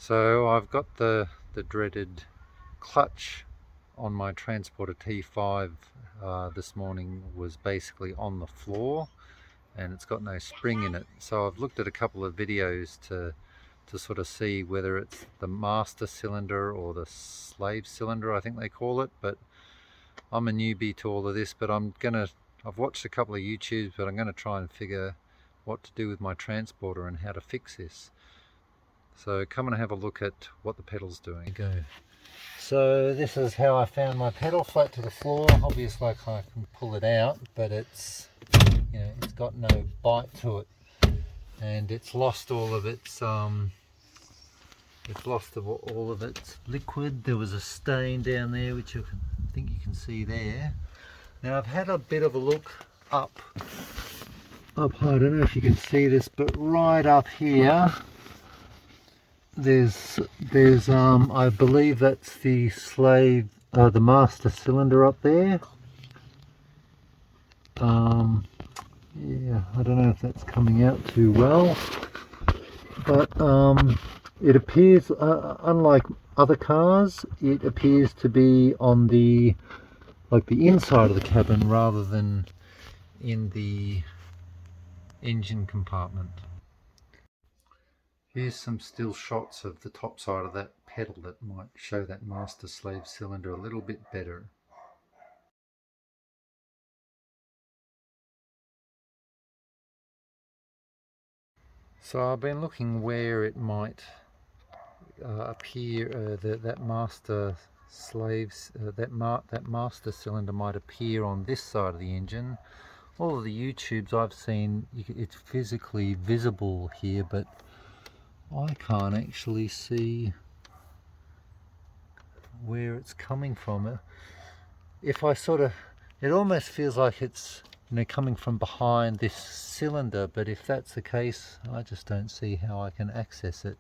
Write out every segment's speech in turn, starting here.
So I've got the dreaded clutch on my Transporter T5 this morning was basically on the floor and it's got no spring in it. So I've looked at a couple of videos to sort of see whether it's the master cylinder or the slave cylinder, I think they call it, but I'm a newbie to all of this, but I've watched a couple of YouTubes, but I'm gonna try and figure what to do with my Transporter and how to fix this. So come and have a look at what the pedal's doing. So this is how I found my pedal, flat to the floor. Obviously I can pull it out, but it's got no bite to it, and it's lost all of its liquid. There was a stain down there, which I think you can see there. Now I've had a bit of a look up. I don't know if you can see this, but right up here there's I believe that's the the master cylinder up there. Yeah, I don't know if that's coming out too well, but it appears, unlike other cars, it appears to be on the inside of the cabin rather than in the engine compartment. Here's some still shots of the top side of that pedal that might show that master slave cylinder a little bit better. So I've been looking where it might appear, that master cylinder might appear on this side of the engine. All of the YouTubes I've seen, it's physically visible here, but I can't actually see where it's coming from. If I it almost feels like it's coming from behind this cylinder, but if that's the case, I just don't see how I can access it.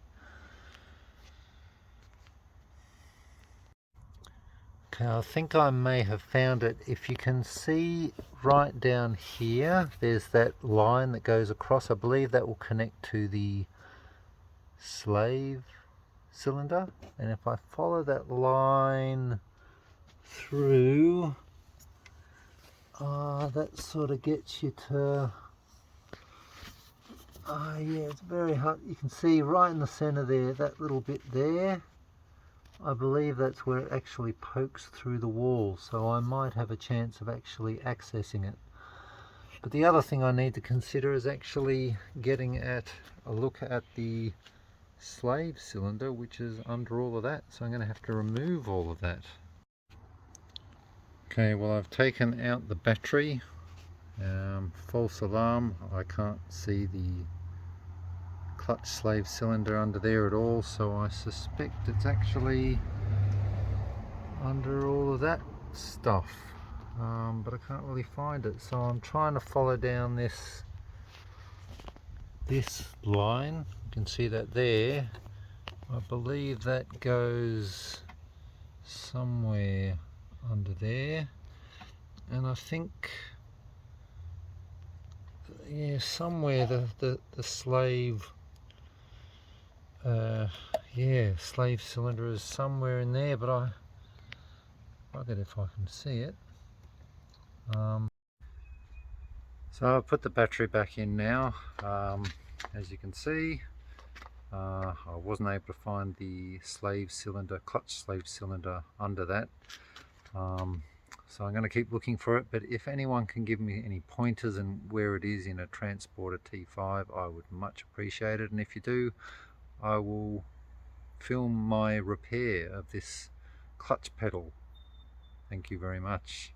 Okay, I think I may have found it. If you can see right down here, there's that line that goes across. I believe that will connect to the slave cylinder, and if I follow that line through, that sort of gets you to, yeah, it's very hard. You can see right in the center there, that little bit there, I believe that's where it actually pokes through the wall, so I might have a chance of actually accessing it. But the other thing I need to consider is actually getting a look at the slave cylinder, which is under all of that, so I'm going to have to remove all of that. Okay, well, I've taken out the battery. False alarm, I can't see the clutch slave cylinder under there at all, so I suspect it's actually under all of that stuff, but I can't really find it, so I'm trying to follow down this line. You can see that there. I believe that goes somewhere under there, and I think, yeah, somewhere the slave slave cylinder is somewhere in there, but I'll get if I can see it. So I've put the battery back in now. As you can see, I wasn't able to find the clutch slave cylinder under that. So I'm going to keep looking for it, but if anyone can give me any pointers and where it is in a Transporter T5, I would much appreciate it. And if you do, I will film my repair of this clutch pedal. Thank you very much.